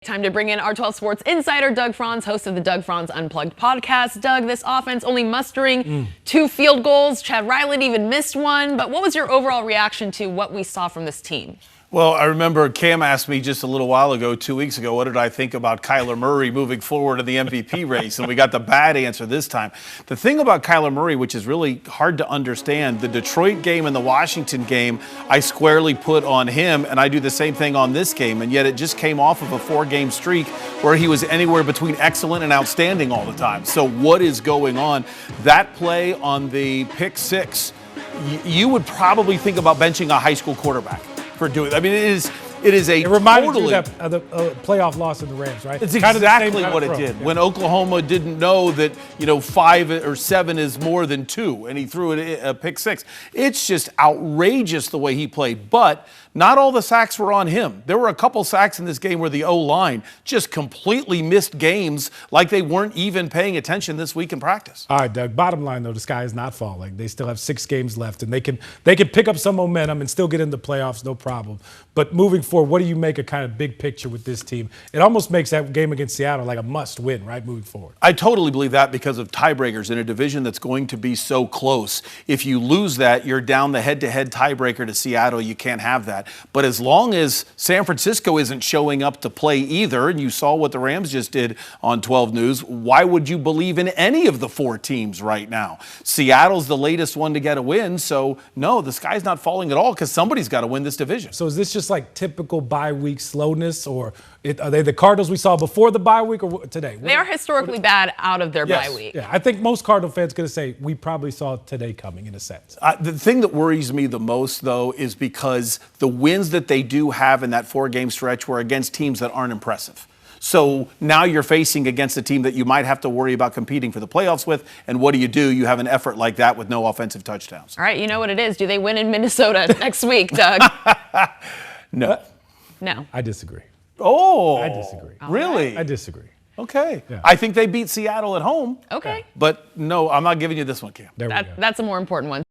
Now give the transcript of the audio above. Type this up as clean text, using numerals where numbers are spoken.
time to bring in our 12 Sports insider, Doug Franz, host of the Doug Franz Unplugged podcast. Doug, this offense only mustering 2 field goals. Chad Ryland even missed one. But what was your overall reaction to what we saw from this team? Well, I remember Cam asked me just a little while ago, 2 weeks ago, what did I think about Kyler Murray moving forward in the MVP race? And we got the bad answer this time. The thing about Kyler Murray, which is really hard to understand, the Detroit game and the Washington game, I squarely put on him, and I do the same thing on this game. And yet it just came off of a 4-game streak where he was anywhere between excellent and outstanding all the time. So what is going on? That play on the pick 6, you would probably think about benching a high school quarterback for doing it. I mean, it reminded you of the playoff loss in the Rams, right? It's exactly what it did. When Oklahoma didn't know that, 5 or 7 is more than 2, and he threw it a pick 6. It's just outrageous the way he played. But not all the sacks were on him. There were a couple sacks in this game where the O-line just completely missed games like they weren't even paying attention this week in practice. All right, Doug, bottom line, though, the sky is not falling. They still have 6 games left, and they can pick up some momentum and still get in the playoffs, no problem. But moving forward, what do you make a kind of big picture with this team? It almost makes that game against Seattle like a must-win, right, moving forward. I totally believe that because of tiebreakers in a division that's going to be so close. If you lose that, you're down the head-to-head tiebreaker to Seattle. You can't have that. But as long as San Francisco isn't showing up to play either, and you saw what the Rams just did on 12 News, why would you believe in any of the 4 teams right now? Seattle's the latest one to get a win, so no, the sky's not falling at all because somebody's got to win this division. So is this just like typical bye week slowness, or are they the Cardinals we saw before the bye week or today? They are historically bad out of their bye week. Yeah, I think most Cardinal fans are going to say we probably saw today coming in a sense. The thing that worries me the most, though, is because the wins that they do have in that 4-game stretch were against teams that aren't impressive. So now you're facing against a team that you might have to worry about competing for the playoffs with. And what do? You have an effort like that with no offensive touchdowns. All right, you know what it is. Do they win in Minnesota next week, Doug? No. No. I disagree. Oh. I disagree. Really? I disagree. Okay. Yeah. I think they beat Seattle at home. Okay. But no, I'm not giving you this one, Cam. That's a more important one.